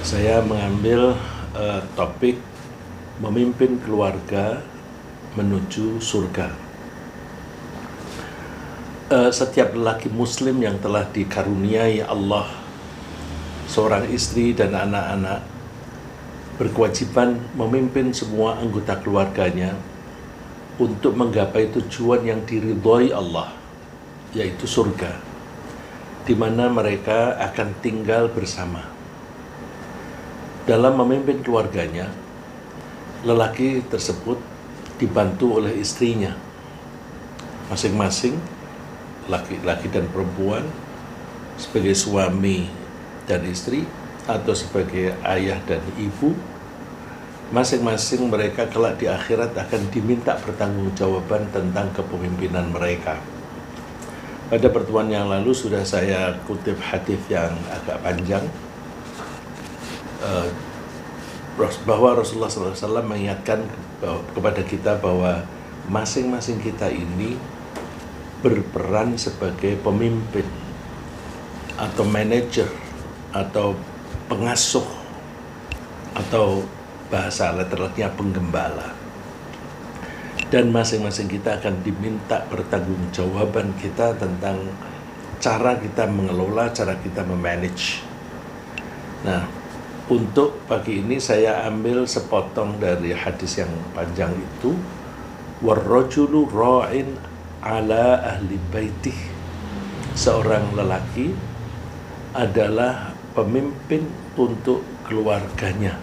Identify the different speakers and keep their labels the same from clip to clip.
Speaker 1: Saya mengambil topik memimpin keluarga menuju surga. Setiap lelaki muslim yang telah dikaruniai Allah seorang istri dan anak-anak berkewajiban memimpin semua anggota keluarganya untuk menggapai tujuan yang diridhoi Allah, yaitu surga, di mana mereka akan tinggal bersama. Dalam memimpin keluarganya, lelaki tersebut dibantu oleh istrinya, masing-masing laki-laki dan perempuan sebagai suami dan istri atau sebagai ayah dan ibu. Masing-masing mereka kelak di akhirat akan diminta pertanggungjawaban tentang kepemimpinan mereka. Pada pertemuan yang lalu sudah saya kutip hadis yang agak panjang bahwa Rasulullah SAW mengingatkan kepada kita bahwa masing-masing kita ini berperan sebagai pemimpin atau manajer atau pengasuh atau bahasa literalnya penggembala, dan masing-masing kita akan diminta pertanggungjawaban kita tentang cara kita mengelola, cara kita memanage. Nah, untuk pagi ini saya ambil sepotong dari hadis yang panjang itu, warrajulu ra'in ala ahli baitih. Seorang lelaki adalah pemimpin untuk keluarganya.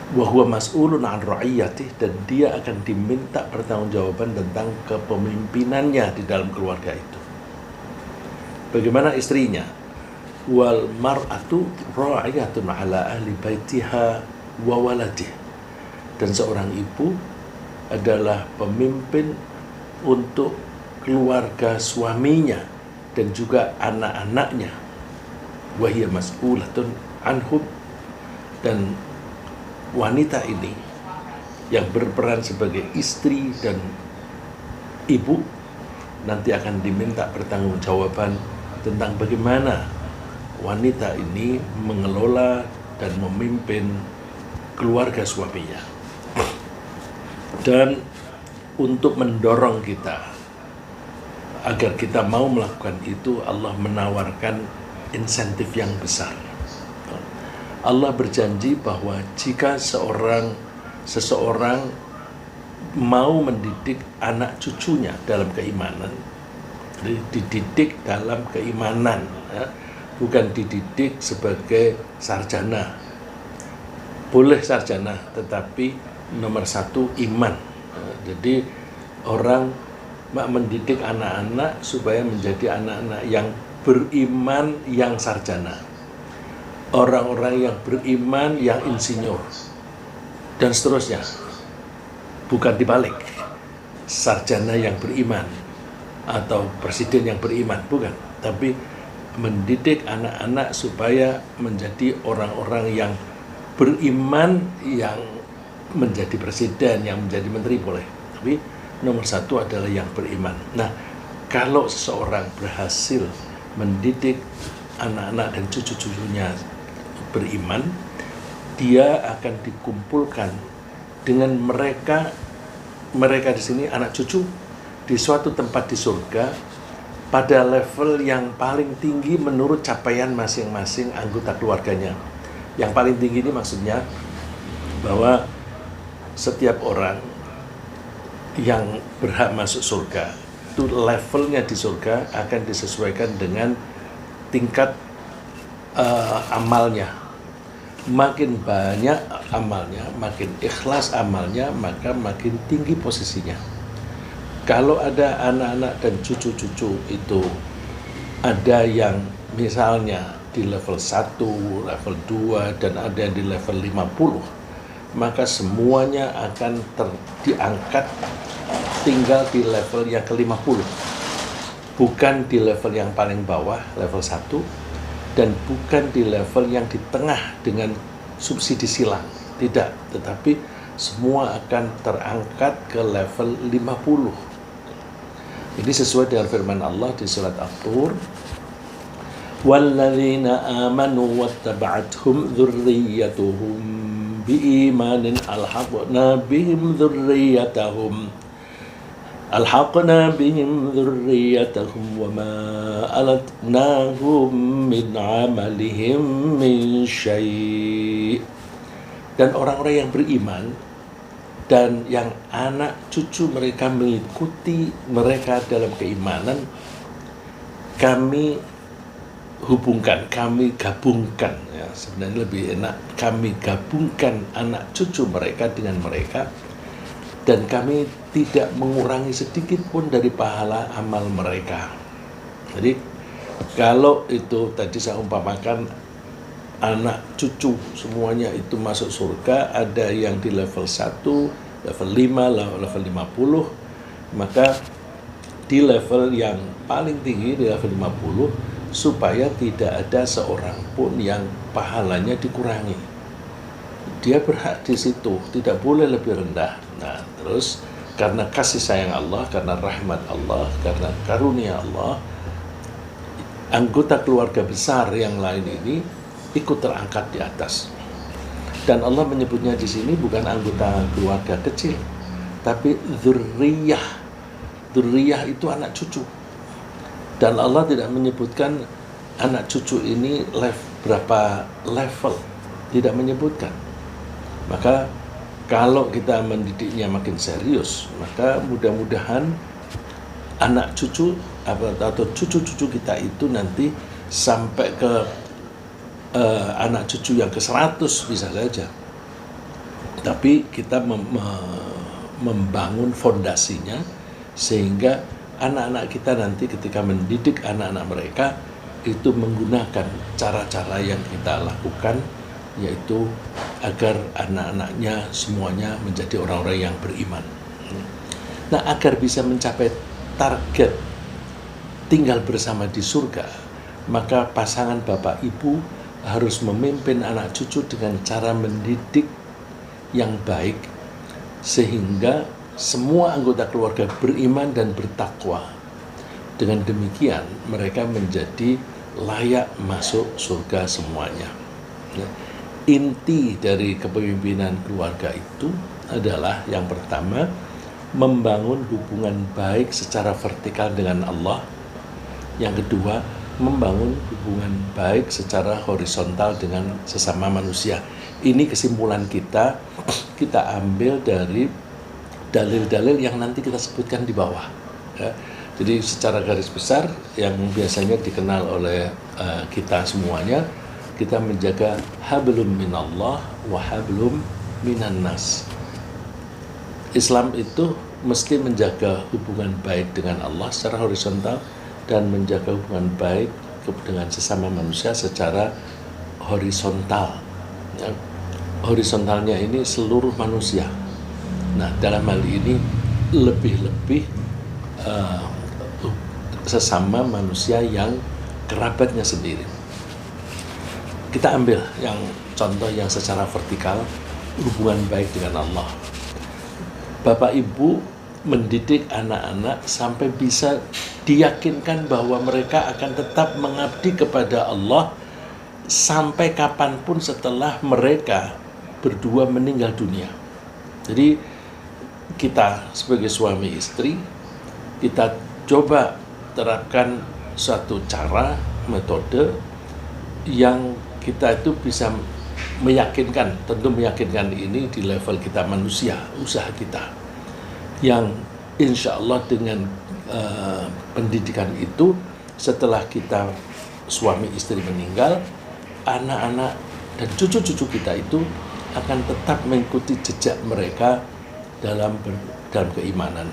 Speaker 1: Wa huwa mas'ulun an ra'iyatih, dan dia akan diminta pertanggungjawaban tentang kepemimpinannya di dalam keluarga itu. Bagaimana istrinya? Wal mar'atu ra'iyatun ala ahli baitiha wa waladih. Dan seorang ibu adalah pemimpin untuk keluarga suaminya dan juga anak-anaknya. Wa hiya mas'ulatun anhum, dan wanita ini yang berperan sebagai istri dan ibu nanti akan diminta pertanggungjawaban tentang bagaimana wanita ini mengelola dan memimpin keluarga suaminya. Dan untuk mendorong kita agar kita mau melakukan itu, Allah menawarkan insentif yang besar. Allah berjanji bahwa jika seseorang mau mendidik anak cucunya dalam keimanan, dididik dalam keimanan, ya, bukan dididik sebagai sarjana. Boleh sarjana, tetapi nomor satu iman. Jadi orang mendidik anak-anak supaya menjadi anak-anak yang beriman, yang sarjana. Orang-orang yang beriman, yang insinyur, dan seterusnya. Bukan dibalik, sarjana yang beriman atau presiden yang beriman, bukan. Tapi mendidik anak-anak supaya menjadi orang-orang yang beriman, yang menjadi presiden, yang menjadi menteri boleh. Tapi nomor satu adalah yang beriman. Nah, kalau seseorang berhasil mendidik anak-anak dan cucu-cucunya beriman, dia akan dikumpulkan dengan mereka di sini, anak cucu, di suatu tempat di surga pada level yang paling tinggi menurut capaian masing-masing anggota keluarganya. Yang paling tinggi ini maksudnya bahwa setiap orang yang berhak masuk surga itu levelnya di surga akan disesuaikan dengan tingkat amalnya. Makin banyak amalnya, makin ikhlas amalnya, maka makin tinggi posisinya. Kalau ada anak-anak dan cucu-cucu itu ada yang misalnya di level 1, level 2, dan ada yang di level 50, maka semuanya akan diangkat tinggal di level yang ke-50. Bukan di level yang paling bawah, level 1, dan bukan di level yang di tengah dengan subsidi silang. Tidak, tetapi semua akan terangkat ke level 50. Ini sesuai dengan firman Allah di surat At-Tur, walladzina amanu wattaba'athum dzurriyyatuhum biimanin alhaqna bihim dzurriyyatahum wama alatnahum min amalihim min syai'. Dan orang-orang yang beriman dan yang anak cucu mereka mengikuti mereka dalam keimanan, kami hubungkan, kami gabungkan, ya, sebenarnya lebih enak, kami gabungkan anak cucu mereka dengan mereka, dan kami tidak mengurangi sedikit pun dari pahala amal mereka. Jadi kalau itu tadi saya umpamakan anak cucu semuanya itu masuk surga, ada yang di level 1, level 5, level 50, maka di level yang paling tinggi, di level 50, supaya tidak ada seorang pun yang pahalanya dikurangi. Dia berhak di situ, tidak boleh lebih rendah. Nah, terus karena kasih sayang Allah, karena rahmat Allah, karena karunia Allah, anggota keluarga besar yang lain ini ikut terangkat di atas. Dan Allah menyebutnya di sini bukan anggota keluarga kecil, tapi dzurriyah. Dzurriyah itu anak cucu. Dan Allah tidak menyebutkan anak cucu ini berapa level, tidak menyebutkan. Maka kalau kita mendidiknya makin serius, maka mudah-mudahan anak cucu atau cucu-cucu kita itu nanti sampai ke anak cucu yang ke-100 bisa saja. Tapi kita membangun fondasinya sehingga anak-anak kita nanti ketika mendidik anak-anak mereka itu menggunakan cara-cara yang kita lakukan, yaitu agar anak-anaknya semuanya menjadi orang-orang yang beriman. Nah, agar bisa mencapai target tinggal bersama di surga, maka pasangan bapak ibu harus memimpin anak cucu dengan cara mendidik yang baik, sehingga semua anggota keluarga beriman dan bertakwa. Dengan demikian mereka menjadi layak masuk surga semuanya. Inti dari kepemimpinan keluarga itu adalah yang pertama, membangun hubungan baik secara vertikal dengan Allah. Yang kedua, membangun hubungan baik secara horizontal dengan sesama manusia. Ini kesimpulan kita ambil dari dalil-dalil yang nanti kita sebutkan di bawah. Ya. Jadi secara garis besar yang biasanya dikenal oleh kita semuanya, kita menjaga hablum minallah wa hablum minan nas. Islam itu mesti menjaga hubungan baik dengan Allah secara horizontal dan menjaga hubungan baik dengan sesama manusia secara horizontal. Ya. Horizontalnya ini seluruh manusia. Nah, dalam hal ini lebih-lebih sesama manusia yang kerabatnya sendiri. Kita ambil yang contoh yang secara vertikal, hubungan baik dengan Allah. Bapak Ibu mendidik anak-anak sampai bisa diyakinkan bahwa mereka akan tetap mengabdi kepada Allah sampai kapanpun setelah mereka berdua meninggal dunia. Jadi kita sebagai suami istri, kita coba terapkan suatu cara, metode yang kita itu bisa meyakinkan, tentu meyakinkan ini di level kita manusia, usaha kita, yang insya Allah dengan pendidikan itu, setelah kita suami istri meninggal, anak-anak dan cucu-cucu kita itu akan tetap mengikuti jejak mereka dalam keimanan.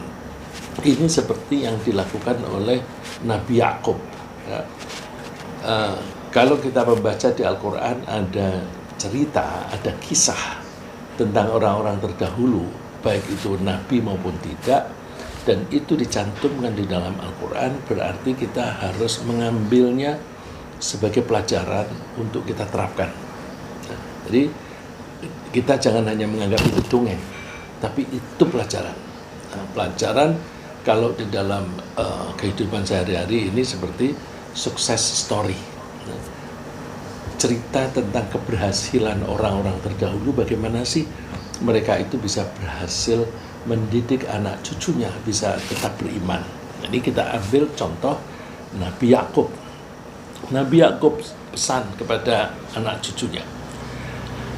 Speaker 1: Ini seperti yang dilakukan oleh Nabi Yakub. Ya. Kalau kita membaca di Al-Quran ada cerita, ada kisah tentang orang-orang terdahulu, baik itu Nabi maupun tidak, dan itu dicantumkan di dalam Al-Quran, berarti kita harus mengambilnya sebagai pelajaran untuk kita terapkan. Nah, jadi kita jangan hanya menganggap itu dongeng, tapi itu pelajaran. Nah, pelajaran kalau di dalam kehidupan sehari-hari ini seperti sukses story. cerita tentang keberhasilan orang-orang terdahulu, bagaimana sih mereka itu bisa berhasil mendidik anak cucunya bisa tetap beriman. Jadi kita ambil contoh Nabi Yakub. Nabi Yakub pesan kepada anak cucunya,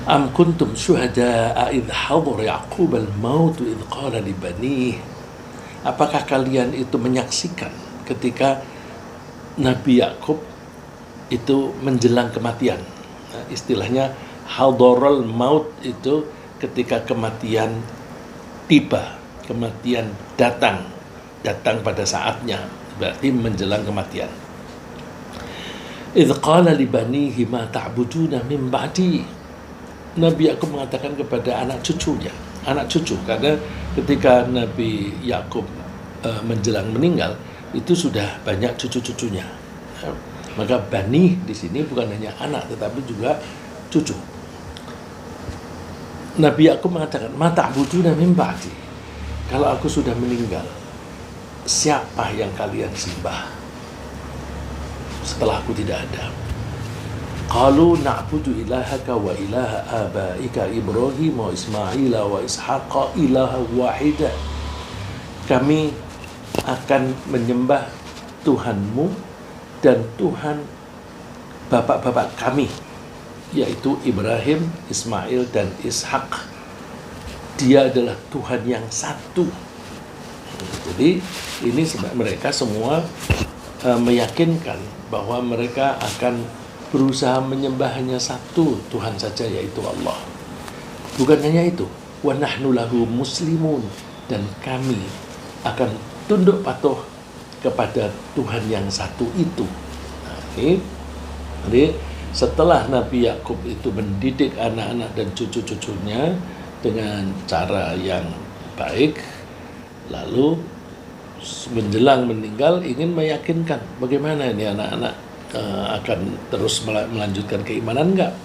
Speaker 1: Am kuntum syuhada'a idh hadara Yaqub al-maut idh qala li banih. Apakah kalian itu menyaksikan ketika Nabi Yakub itu menjelang kematian? Nah, istilahnya hadaral maut itu ketika kematian tiba, kematian datang pada saatnya, berarti menjelang kematian. Idh qala li banihi ma ta'buduna min ba'di. Nabi Yakub mengatakan kepada anak cucunya, anak cucu, karena ketika Nabi Yakub menjelang meninggal itu sudah banyak cucu-cucunya. Maka bani di sini bukan hanya anak tetapi juga cucu. Nabi Yakub mengatakan, "Ma ta'buduna min ba'di." Kalau aku sudah meninggal, siapa yang kalian sembah setelah aku tidak ada? Qalu na'budu ilahaka wa ilaha abaika Ibrahim wa Ismail wa Ishaqa ilaha wahida. Kami akan menyembah Tuhanmu dan Tuhan bapak-bapak kami, yaitu Ibrahim, Ismail, dan Ishak. Dia adalah Tuhan yang satu. Jadi ini mereka semua meyakinkan bahwa mereka akan berusaha menyembah hanya satu Tuhan saja, yaitu Allah. Bukan hanya itu, wa nahnu lahu muslimun, dan kami akan tunduk patuh kepada Tuhan yang satu itu. Nah, ini jadi setelah Nabi Yakub itu mendidik anak-anak dan cucu-cucunya dengan cara yang baik, lalu menjelang meninggal ingin meyakinkan bagaimana ini anak-anak akan terus melanjutkan keimanan enggak.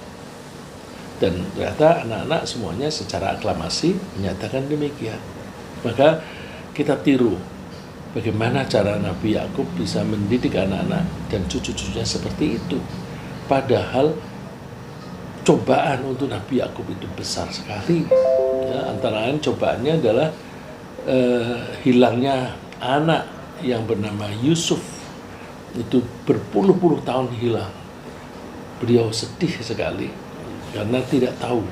Speaker 1: Dan ternyata anak-anak semuanya secara aklamasi menyatakan demikian. Maka kita tiru bagaimana cara Nabi Yakub bisa mendidik anak-anak dan cucu-cucunya seperti itu. Padahal cobaan untuk Nabi Yakub itu besar sekali. Ya, antara lain cobaannya adalah hilangnya anak yang bernama Yusuf. Itu berpuluh-puluh tahun hilang. Beliau sedih sekali karena tidak tahu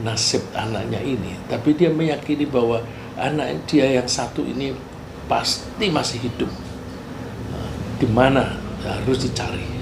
Speaker 1: nasib anaknya ini. Tapi dia meyakini bahwa anak dia yang satu ini pasti masih hidup. Di mana harus dicari.